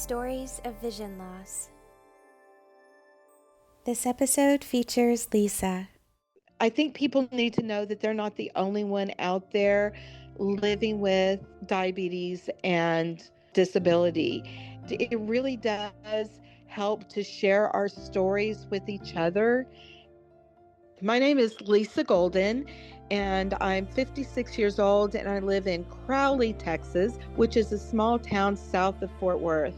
Stories of Vision Loss. This episode features Lisa. I think people need to know that they're not the only one out there living with diabetes and disability. It really does help to share our stories with each other. My name is Lisa Golden, and I'm 56 years old, and I live in Crowley, Texas, which is a small town south of Fort Worth.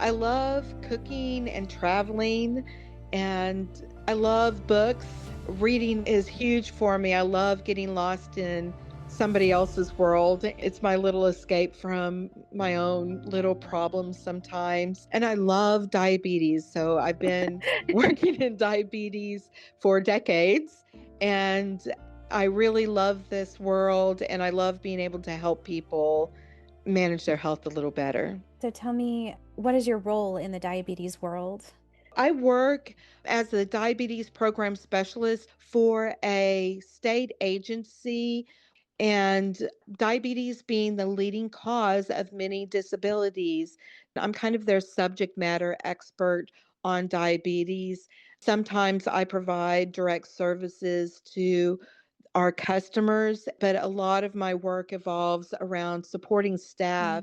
I love cooking and traveling, and I love books. Reading is huge for me. I love getting lost in somebody else's world. It's my little escape from my own little problems sometimes. And I love diabetes. So I've been working in diabetes for decades, and I really love this world, and I love being able to help people manage their health a little better. So tell me, what is your role in the diabetes world? I work as a diabetes program specialist for a state agency, and diabetes being the leading cause of many disabilities. I'm kind of their subject matter expert on diabetes. Sometimes I provide direct services to our customers, but a lot of my work evolves around supporting staff.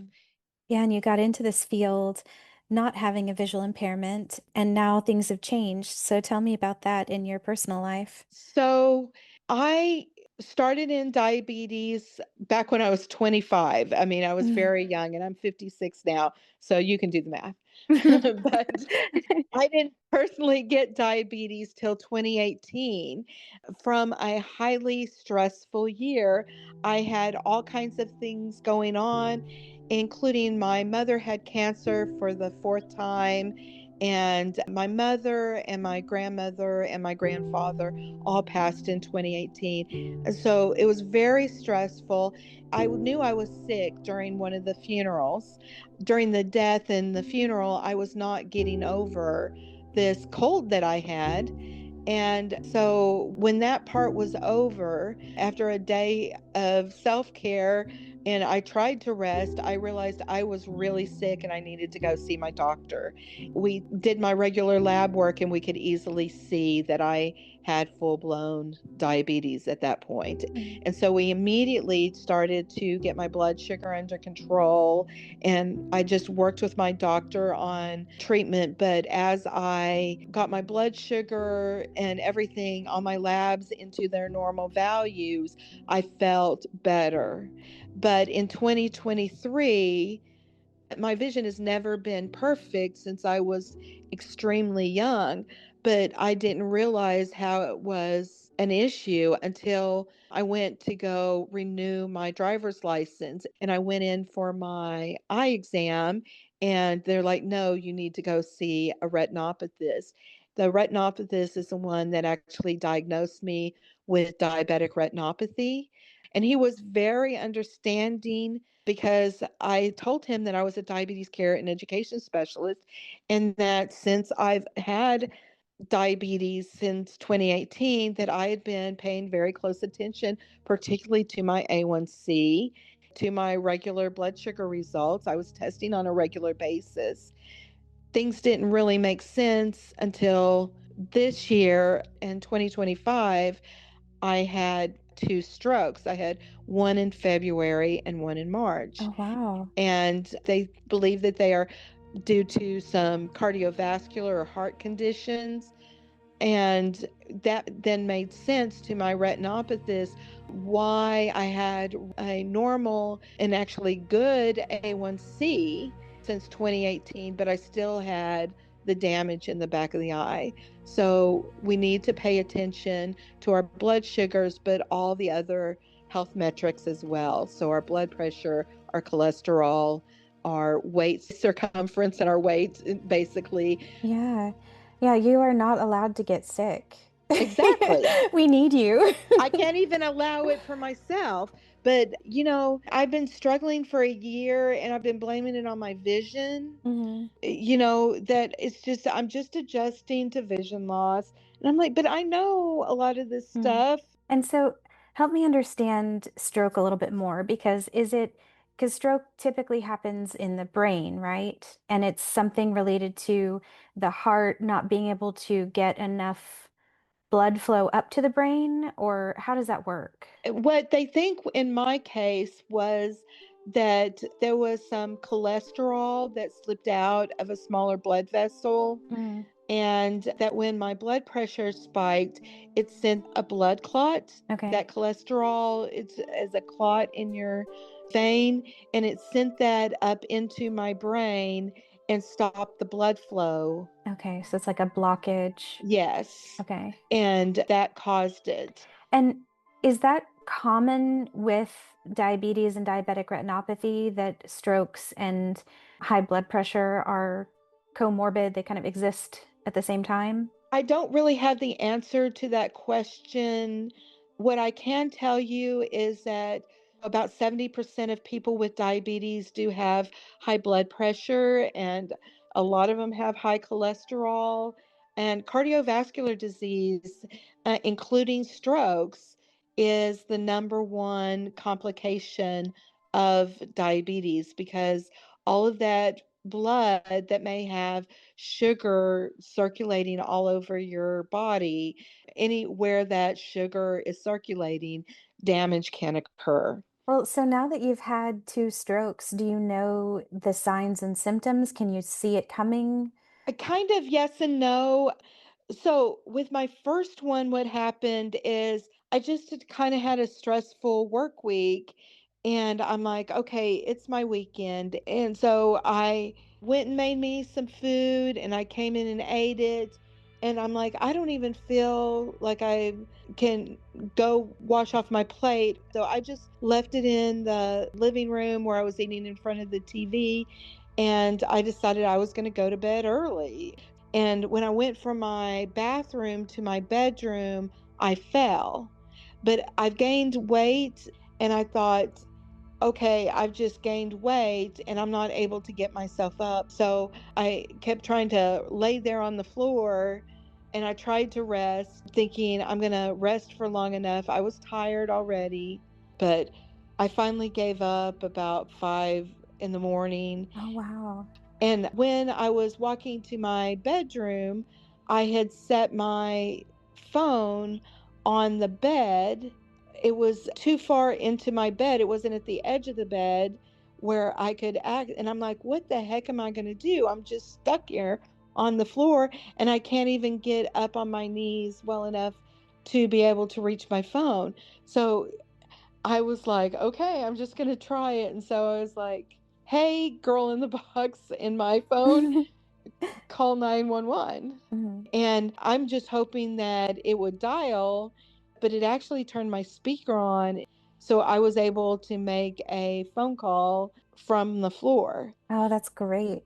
Yeah, and you got into this field not having a visual impairment, and now things have changed. So tell me about that in your personal life. So I started in diabetes back when I was 25. I mean, I was very young, and I'm 56 now, so you can do the math. But I didn't personally get diabetes till 2018. From a highly stressful year, I had all kinds of things going on, including my mother had cancer for the fourth time, and my mother and my grandmother and my grandfather all passed in 2018. And so it was very stressful. I knew I was sick during one of the funerals. During the death and the funeral, I was not getting over this cold that I had. And so when that part was over, after a day of self care, and I tried to rest, I realized I was really sick and I needed to go see my doctor. We did my regular lab work, and we could easily see that I had full blown diabetes at that point. And so we immediately started to get my blood sugar under control. And I just worked with my doctor on treatment. But as I got my blood sugar and everything on my labs into their normal values, I felt better. But in 2023, my vision has never been perfect since I was extremely young, but I didn't realize how it was an issue until I went to go renew my driver's license. And I went in for my eye exam, and they're like, no, you need to go see a retinopathist. The retinopathist is the one that actually diagnosed me with diabetic retinopathy. And he was very understanding, because I told him that I was a diabetes care and education specialist, and that since I've had diabetes since 2018, that I had been paying very close attention, particularly to my A1C, to my regular blood sugar results. I was testing on a regular basis. Things didn't really make sense until this year in 2025. I had two strokes. I had one in February and one in March. Oh, wow. And they believe that they are due to some cardiovascular or heart conditions. And that then made sense to my retinopathist why I had a normal and actually good A1C since 2018, but I still had the damage in the back of the eye. So we need to pay attention to our blood sugars, but all the other health metrics as well. So our blood pressure, our cholesterol, our waist circumference, and our weight, basically. Yeah. Yeah, you are not allowed to get sick. Exactly. We need you. I can't even allow it for myself. But, I've been struggling for a year, and I've been blaming it on my vision. Mhm. That it's just, I'm just adjusting to vision loss. And I'm like, but I know a lot of this Mm. stuff. And so help me understand stroke a little bit more, because is it Because stroke typically happens in the brain, right? And it's something related to the heart not being able to get enough blood flow up to the brain, or how does that work? What they think in my case was that there was some cholesterol that slipped out of a smaller blood vessel, Mm, and that when my blood pressure spiked, it sent a blood clot. okay. That cholesterol, it's as a clot in your vein, and it sent that up into my brain and stopped the blood flow. Okay. So it's like a blockage. Yes, Okay. and that caused it. And is that common with diabetes and diabetic retinopathy that strokes and high blood pressure are comorbid? They kind of exist at the same time? I don't really have the answer to that question. What I can tell you is that about 70% of people with diabetes do have high blood pressure, and a lot of them have high cholesterol. And cardiovascular disease, including strokes, is the number one complication of diabetes because all of that blood that may have sugar circulating all over your body, anywhere that sugar is circulating, damage can occur. Well, so now that you've had two strokes, do you know the signs and symptoms? Can you see it coming? Kind of yes and no. So, with my first one, what happened is I just had kind of had a stressful work week. And I'm like, okay, it's my weekend. And so I went and made me some food and I came in and ate it. And I'm like, I don't even feel like I can go wash off my plate. So I just left it in the living room where I was eating in front of the TV. And I decided I was going to go to bed early. And when I went from my bathroom to my bedroom, I fell. But I've gained weight, and I thought, okay, I've just gained weight and I'm not able to get myself up. So I kept trying to lay there on the floor and I tried to rest, thinking I'm going to rest for long enough. I was tired already, but I finally gave up about 5 in the morning. Oh, wow. And when I was walking to my bedroom, I had set my phone on the bed. It was too far into my bed. It wasn't at the edge of the bed where I could act. And I'm like, what the heck am I going to do? I'm just stuck here on the floor and I can't even get up on my knees well enough to be able to reach my phone. So I was like, okay, I'm just going to try it. And so I was like, hey, girl in the box in my phone, call 911. Mhm. And I'm just hoping that it would dial, but it actually turned my speaker on. So I was able to make a phone call from the floor. Oh, that's great.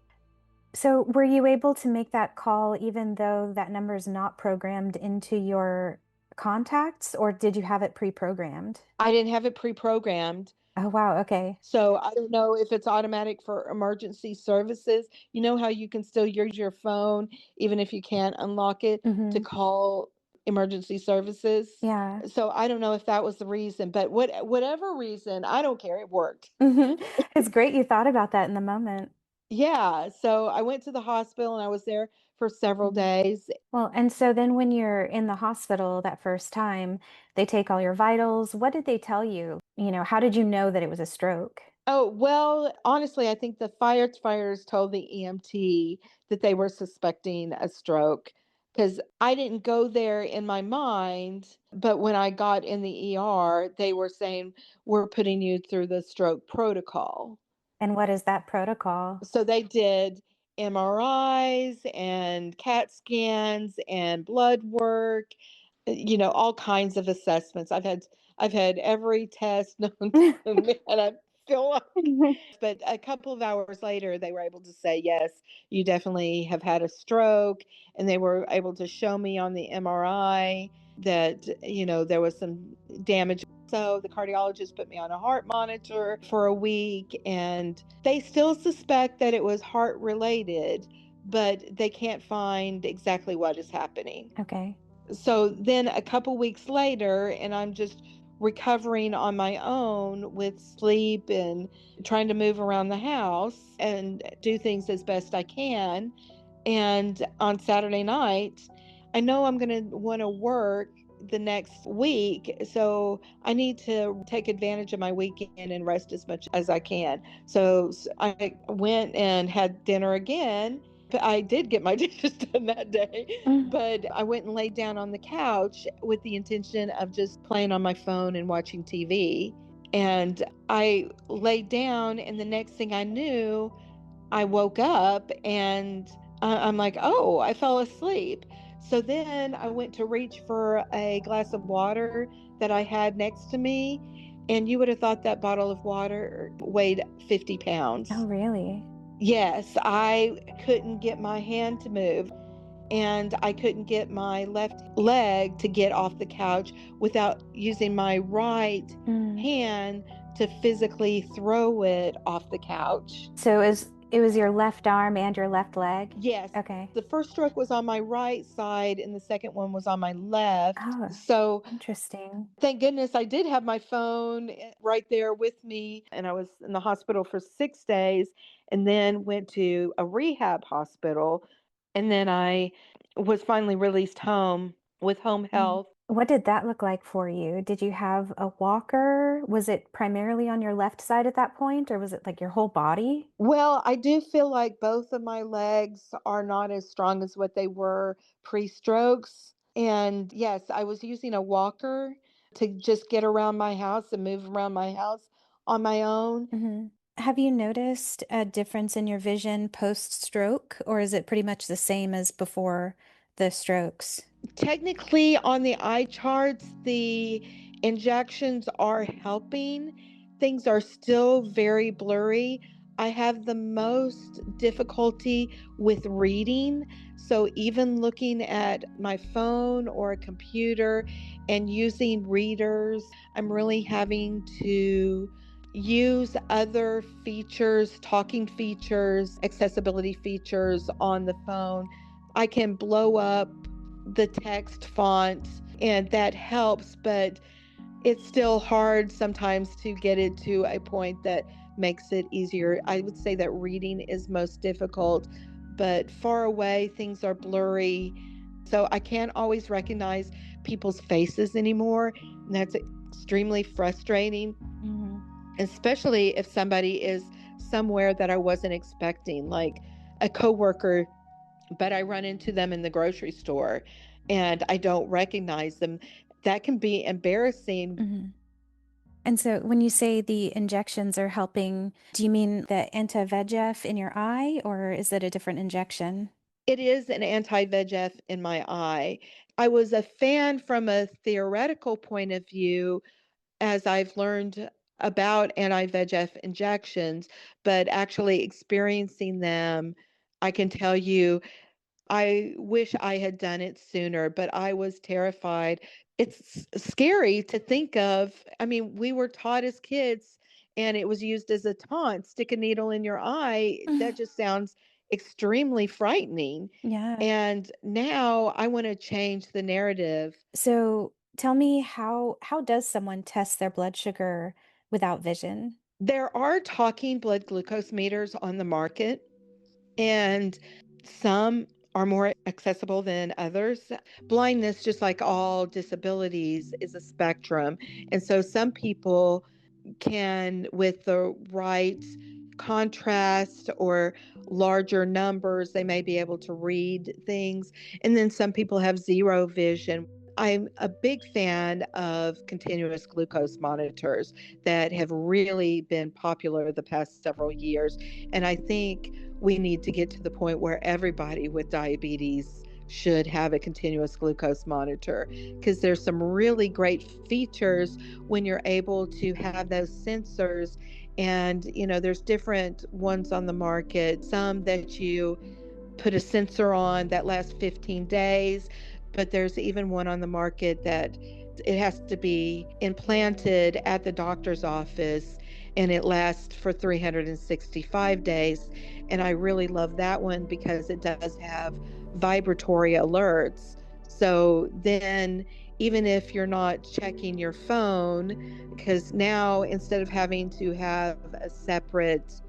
So, were you able to make that call even though that number is not programmed into your contacts, or did you have it pre-programmed? I didn't have it pre programmed. Oh, wow. Okay. So I don't know if it's automatic for emergency services. You know how you can still use your phone even if you can't unlock it to Hmm. call emergency services. Yeah. So I don't know if that was the reason, but whatever reason, I don't care. It worked. Hmm. It's great you thought about that in the moment. Yeah. So I went to the hospital and I was there for several Mhm. days. Well, and so then when you're in the hospital that first time, they take all your vitals. What did they tell you? How did you know that it was a stroke? Oh, well, honestly, I think the firefighters told the EMT that they were suspecting a stroke because I didn't go there in my mind. But when I got in the ER, they were saying, we're putting you through the stroke protocol. And what is that protocol? So they did MRIs and CAT scans and blood work, all kinds of assessments. I've had every test known to man. I feel like, but a couple of hours later, they were able to say, yes, you definitely have had a stroke. And they were able to show me on the MRI that, there was some damage. So the cardiologist put me on a heart monitor for a week, and they still suspect that it was heart related, but they can't find exactly what is happening. Okay. So then a couple weeks later, and I'm just recovering on my own with sleep and trying to move around the house and do things as best I can. And on Saturday night, I know I'm going to want to work the next week. So I need to take advantage of my weekend and rest as much as I can. So I went and had dinner again. But I did get my dishes done that day, Mm. but I went and laid down on the couch with the intention of just playing on my phone and watching TV. And I laid down, and the next thing I knew, I woke up and I'm like, oh, I fell asleep. So then I went to reach for a glass of water that I had next to me. And you would have thought that bottle of water weighed 50 Oh, pounds. really? Yes, I couldn't get my hand to move, and I couldn't get my left leg to get off the couch without using my right Mm. hand to physically throw it off the couch. So it was your left arm and your left leg? Yes, Okay. the first stroke was on my right side and the second one was on my left. Oh, So interesting. thank goodness I did have my phone right there with me. And I was in the hospital for 6 days and then went to a rehab hospital. And then I was finally released home with home Mm. health. What did that look like for you? Did you have a walker? Was it primarily on your left side at that point, or was it like your whole body? Well, I do feel like both of my legs are not as strong as what they were pre-strokes. And yes, I was using a walker to just get around my house and move around my house on my own. Hmm. Have you noticed a difference in your vision post-stroke, or is it pretty much the same as before the strokes? Technically, on the eye charts, the injections are helping. Things are still very blurry. I have the most difficulty with reading. So, even looking at my phone or a computer and using readers, I'm really having to use other features, talking features, accessibility features on the phone. I can blow up the text font and that helps, but it's still hard sometimes to get it to a point that makes it easier. I would say that reading is most difficult, but far away things are blurry. So I can't always recognize people's faces anymore. And that's extremely frustrating, Hmm. especially if somebody is somewhere that I wasn't expecting, like a coworker, but I run into them in the grocery store and I don't recognize them. That can be embarrassing. Hmm. And so when you say the injections are helping, do you mean the anti-VEGF in your eye, or is it a different injection? It is an anti VEGF in my eye. I was a fan from a theoretical point of view as I've learned about anti VEGF injections, but actually experiencing them, I can tell you I wish I had done it sooner, but I was terrified. It's scary to think of. I mean, we were taught as kids and it was used as a taunt, stick a needle in your eye. That just sounds extremely frightening. Yeah. And now I want to change the narrative. So tell me how does someone test their blood sugar without vision? There are talking blood glucose meters on the market, and some are more accessible than others. Blindness, just like all disabilities, is a spectrum. And so some people can, with the right contrast or larger numbers, they may be able to read things. And then some people have zero vision. I'm a big fan of continuous glucose monitors that have really been popular the past several years. And I think we need to get to the point where everybody with diabetes should have a continuous glucose monitor because there's some really great features when you're able to have those sensors. And there's different ones on the market, some that you put a sensor on that lasts 15 days, but there's even one on the market that it has to be implanted at the doctor's office and it lasts for 365 days. And I really love that one because it does have vibratory alerts. So then even if you're not checking your phone, because now instead of having to have a separate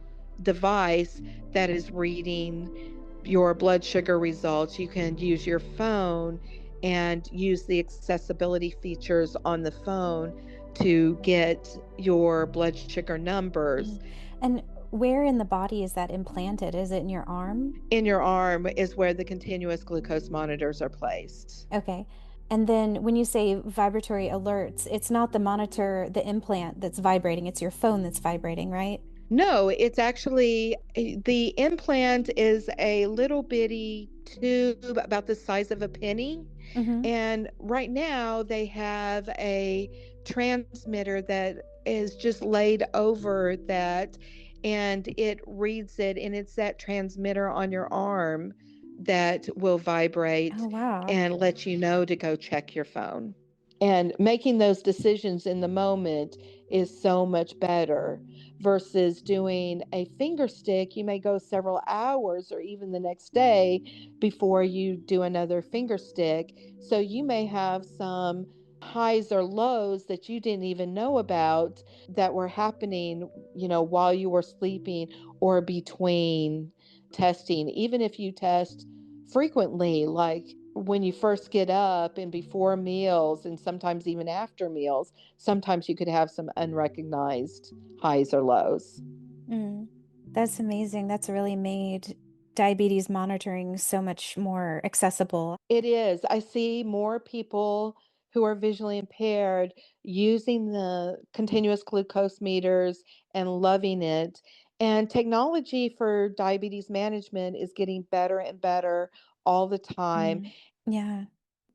device that is reading your blood sugar results, you can use your phone and use the accessibility features on the phone to get your blood sugar numbers. Mm. And where in the body is that implanted? Is it in your arm? In your arm is where the continuous glucose monitors are placed. Okay. And then when you say vibratory alerts, it's not the monitor, the implant that's vibrating, it's your phone that's vibrating, right? No, it's actually the implant is a little bitty tube about the size of a penny. Mm-hmm. And right now they have a transmitter that is just laid over that and it reads it, and it's that transmitter on your arm that will vibrate Oh, wow. and let you know to go check your phone. And making those decisions in the moment is so much better versus doing a finger stick. You may go several hours or even the next day before you do another finger stick. So you may have some highs or lows that you didn't even know about that were happening, while you were sleeping or between testing. Even if you test frequently, like when you first get up and before meals, and sometimes even after meals, sometimes you could have some unrecognized highs or lows. Mm. That's amazing. That's really made diabetes monitoring so much more accessible. It is. I see more people who are visually impaired using the continuous glucose meters and loving it. And technology for diabetes management is getting better and better all the time. Mm. Yeah.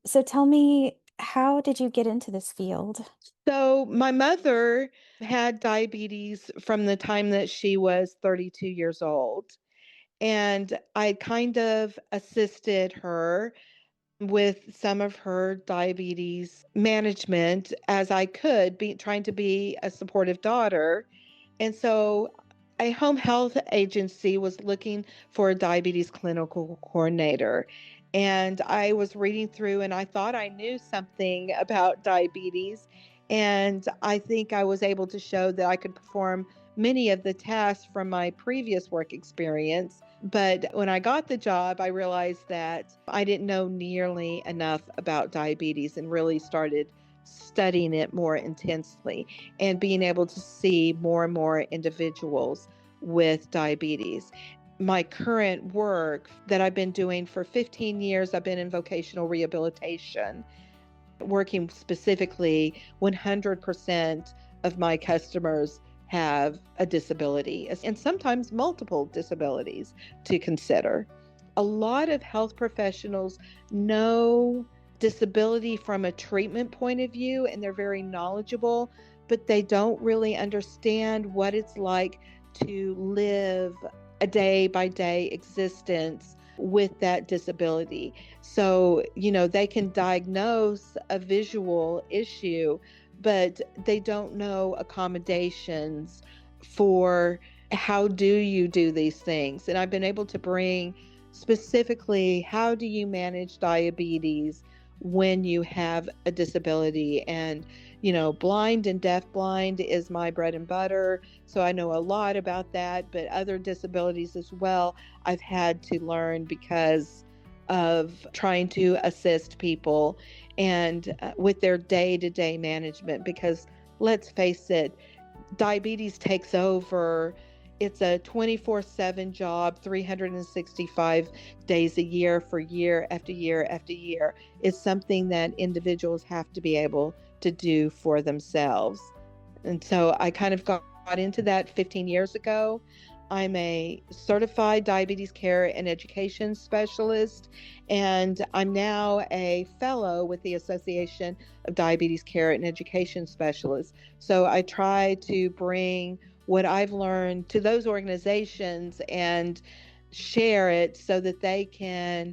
So tell me, how did you get into this field? So, my mother had diabetes from the time that she was 32 years old. And I kind of assisted her with some of her diabetes management as I could, be trying to be a supportive daughter. And so a home health agency was looking for a diabetes clinical coordinator. And I was reading through and I thought I knew something about diabetes. And I think I was able to show that I could perform many of the tasks from my previous work experience. But when I got the job, I realized that I didn't know nearly enough about diabetes and really started studying it more intensely and being able to see more and more individuals with diabetes. My current work that I've been doing for 15 years, I've been in vocational rehabilitation, working specifically 100% of my customers have a disability and sometimes multiple disabilities to consider. A lot of health professionals know disability from a treatment point of view and they're very knowledgeable, but they don't really understand what it's like to live a day by day existence with that disability. So, they can diagnose a visual issue, but they don't know accommodations for how do you do these things. And I've been able to bring specifically how do you manage diabetes when you have a disability. And blind and deaf blind is my bread and butter, so I know a lot about that, but other disabilities as well I've had to learn because of trying to assist people and with their day-to-day management. Because let's face it, diabetes takes over. It's a 24/7 job, 365 days a year for year after year after year. It's something that individuals have to be able to do for themselves. And so I kind of got into that 15 years ago. I'm a certified diabetes care and education specialist, and I'm now a fellow with the Association of Diabetes Care and Education Specialists. So I try to bring what I've learned to those organizations and share it so that they can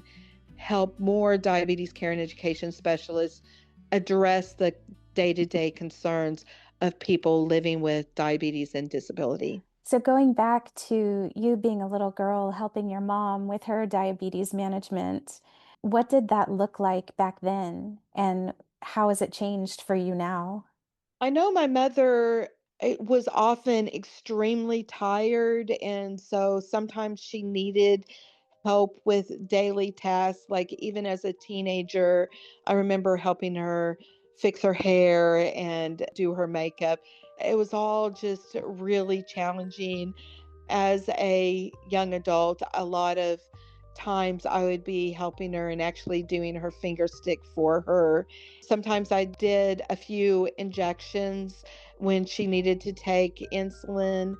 help more diabetes care and education specialists address the day-to-day concerns of people living with diabetes and disability. So going back to you being a little girl helping your mom with her diabetes management, what did that look like back then? And how has it changed for you now? I know my mother was often extremely tired, and so sometimes she needed help with daily tasks. Like even as a teenager, I remember helping her fix her hair and do her makeup. It was all just really challenging as a young adult. A lot of times I would be helping her and actually doing her finger stick for her. Sometimes I did a few injections when she needed to take insulin,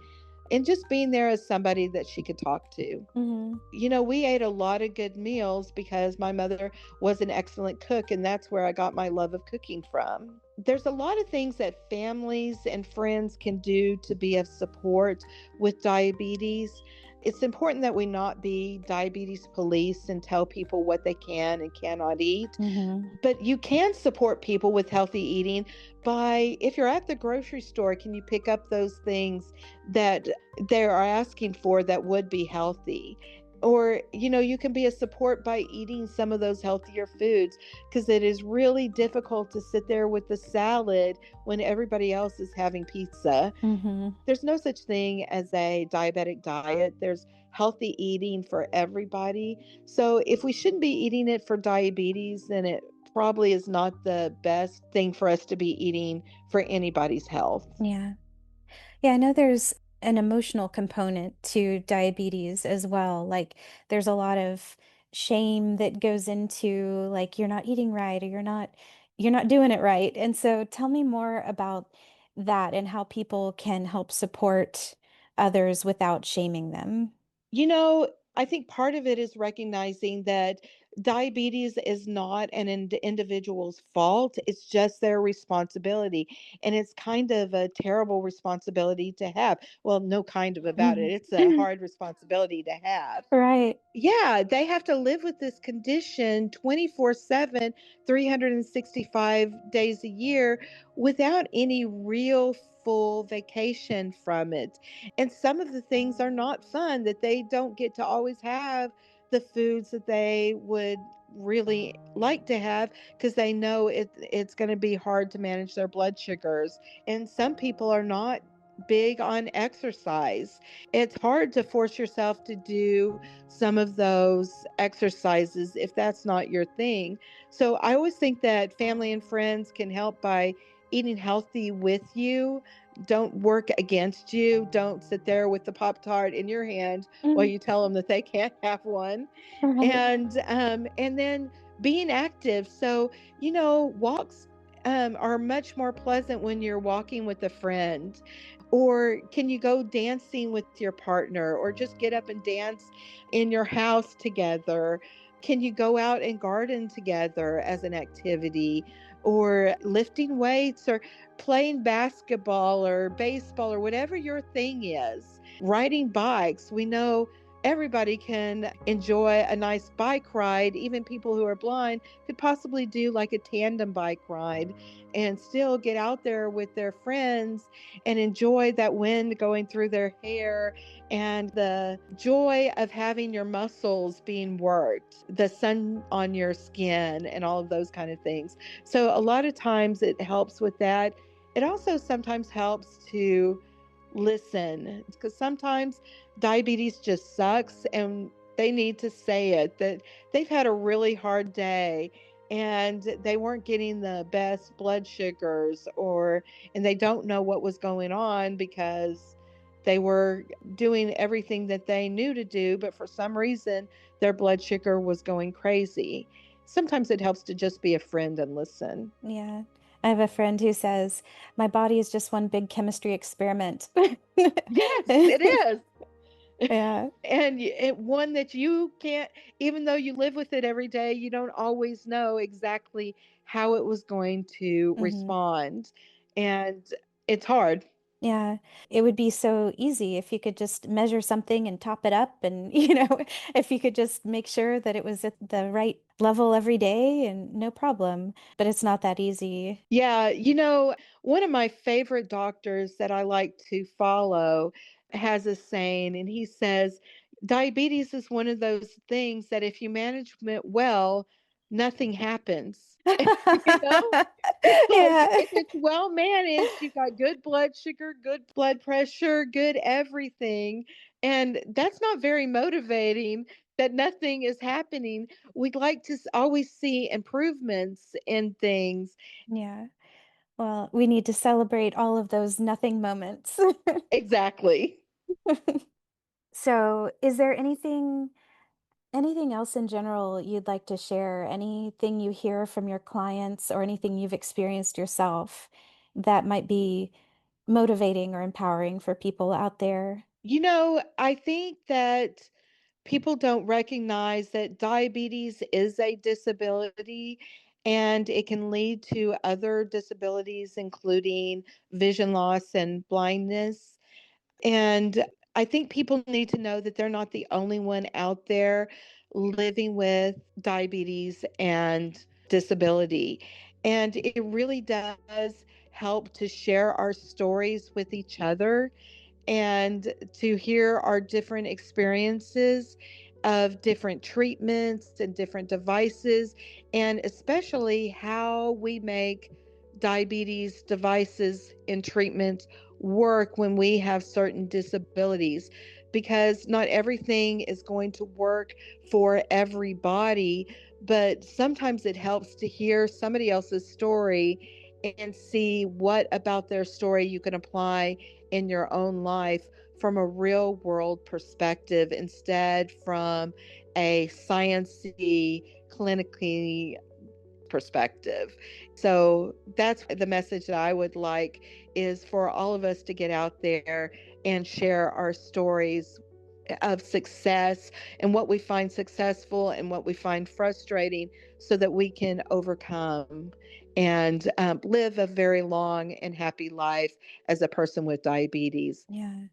and just being there as somebody that she could talk to. Hmm. We ate a lot of good meals because my mother was an excellent cook, and that's where I got my love of cooking from. There's a lot of things that families and friends can do to be of support with diabetes. It's important that we not be diabetes police and tell people what they can and cannot eat. Hmm. But you can support people with healthy eating by, if you're at the grocery store, can you pick up those things that they are asking for that would be healthy? Or, you can be a support by eating some of those healthier foods, because it is really difficult to sit there with the salad when everybody else is having pizza. Hmm. There's no such thing as a diabetic diet. There's healthy eating for everybody. So if we shouldn't be eating it for diabetes, then it probably is not the best thing for us to be eating for anybody's health. Yeah. Yeah, I know there's an emotional component to diabetes as well. Like there's a lot of shame that goes into like you're not eating right or you're not doing it right. And so tell me more about that and how people can help support others without shaming them. I think part of it is recognizing that diabetes is not an individual's fault. It's just their responsibility. And it's kind of a terrible responsibility to have. Well, no kind of about it. Mhm. It's a hard responsibility to have. Right. Yeah, they have to live with this condition 24/7, 365 days a year without any real full vacation from it. And some of the things are not fun, that they don't get to always have the foods that they would really like to have, because they know it's going to be hard to manage their blood sugars. And some people are not big on exercise. It's hard to force yourself to do some of those exercises if that's not your thing. So I always think that family and friends can help by eating healthy with you. Don't work against you. Don't sit there with the Pop Tart in your hand while Mhm. you tell them that they can't have one. Right. And then being active. So, walks are much more pleasant when you're walking with a friend. Or can you go dancing with your partner, or just get up and dance in your house together? Can you go out and garden together as an activity, or lifting weights, or playing basketball or baseball, or whatever your thing is? Riding bikes. We know everybody can enjoy a nice bike ride. Even people who are blind could possibly do like a tandem bike ride and still get out there with their friends and enjoy that wind going through their hair and the joy of having your muscles being worked, the sun on your skin, and all of those kind of things. So, a lot of times it helps with that. It also sometimes helps to listen, because sometimes diabetes just sucks and they need to say it, that they've had a really hard day and they weren't getting the best blood sugars, or and they don't know what was going on because they were doing everything that they knew to do, but for some reason their blood sugar was going crazy. Sometimes it helps to just be a friend and listen. Yeah. I have a friend who says, my body is just one big chemistry experiment. Yes, it is. Yeah. And one that you can't, even though you live with it every day, you don't always know exactly how it was going to Hmm. respond. And it's hard. Yeah. It would be so easy if you could just measure something and top it up and, if you could just make sure that it was at the right level every day and no problem. But it's not that easy. Yeah, one of my favorite doctors that I like to follow has a saying, and he says, diabetes is one of those things that if you manage it well, nothing happens. You know? It's like, Yeah. if it's well managed, you've got good blood sugar, good blood pressure, good everything, and that's not very motivating that nothing is happening. We'd like to always see improvements in things. Yeah. Well, we need to celebrate all of those nothing moments. Exactly. So, is there anything else in general you'd like to share? Anything you hear from your clients or anything you've experienced yourself that might be motivating or empowering for people out there? I think that people don't recognize that diabetes is a disability and it can lead to other disabilities, including vision loss and blindness. And I think people need to know that they're not the only one out there living with diabetes and disability. And it really does help to share our stories with each other and to hear our different experiences of different treatments and different devices, and especially how we make diabetes devices and treatments work when we have certain disabilities. Because not everything is going to work for everybody, but sometimes it helps to hear somebody else's story and see what about their story you can apply in your own life from a real world perspective instead from a sciencey, clinically perspective. So that's the message that I would like is for all of us to get out there and share our stories of success and what we find successful and what we find frustrating so that we can overcome and live a very long and happy life as a person with diabetes. Yeah.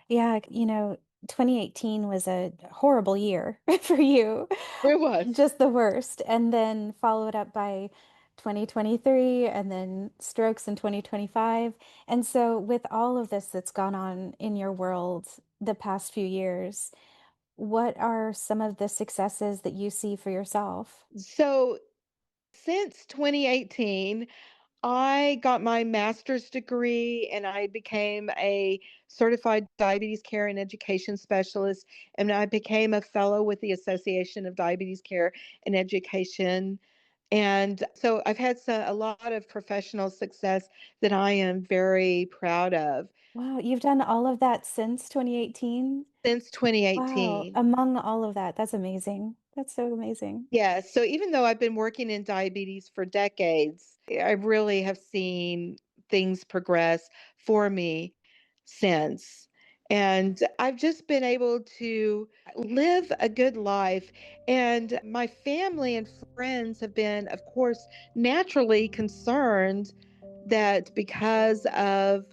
Yeah, 2018 was a horrible year for you. It was. Just the worst. And then followed up by 2023 and then strokes in 2025. And so with all of this that's gone on in your world the past few years, what are some of the successes that you see for yourself? So since 2018, I got my master's degree and I became a certified diabetes care and education specialist. And I became a fellow with the Association of Diabetes Care and Education. And so I've had a lot of professional success that I am very proud of Wow, you've done all of that since 2018? since Wow, 2018. among all of that, that's amazing. That's so amazing. Yeah, so even though I've been working in diabetes for decades, I really have seen things progress for me since. And I've just been able to live a good life. And my family and friends have been, of course, naturally concerned that because of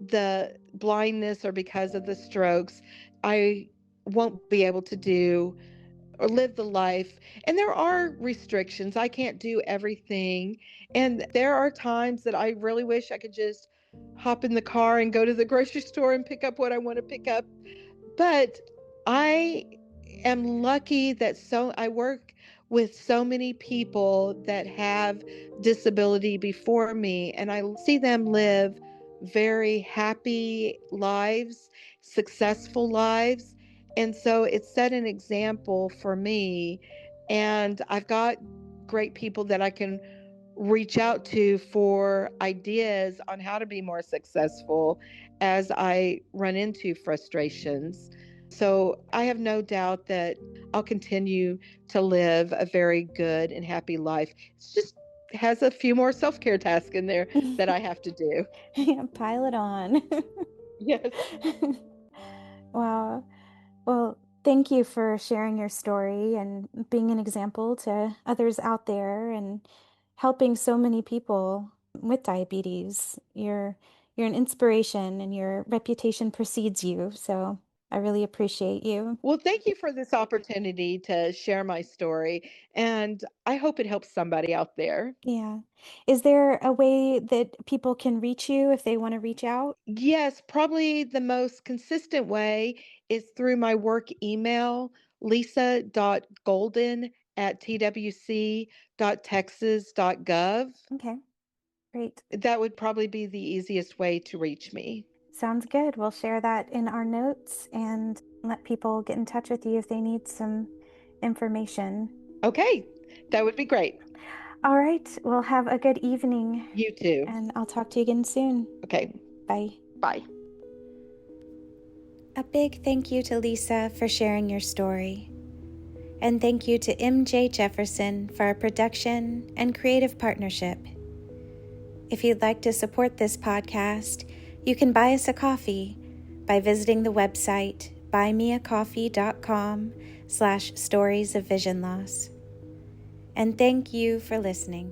the blindness or because of the strokes, I won't be able to do or live the life. And there are restrictions. I can't do everything. And there are times that I really wish I could just hop in the car and go to the grocery store and pick up what I want to pick up. But I am lucky that I work with so many people that have disability before me and I see them live very happy lives, successful lives. And so it set an example for me and I've got great people that I can reach out to for ideas on how to be more successful as I run into frustrations. So I have no doubt that I'll continue to live a very good and happy life. It's just has a few more self-care tasks in there that I have to do. Yeah, pile it on. Yes. Wow. Well, thank you for sharing your story and being an example to others out there and helping so many people with diabetes. You're an inspiration and your reputation precedes you. So I really appreciate you. Well, thank you for this opportunity to share my story, and I hope it helps somebody out there. Yeah. Is there a way that people can reach you if they want to reach out? Yes, probably the most consistent way is through my work email, lisa.golden at twc.texas.gov. Okay, great. That would probably be the easiest way to reach me. Sounds good. We'll share that in our notes and let people get in touch with you if they need some information. Okay, that would be great. All right. Well, have a good evening, You too. and I'll talk to you again soon. Okay, Bye. bye. A big thank you to Lisa for sharing your story. And thank you to MJ Jefferson for our production and creative partnership. If you'd like to support this podcast, you can buy us a coffee by visiting the website buymeacoffee.com/stories of vision loss. And thank you for listening.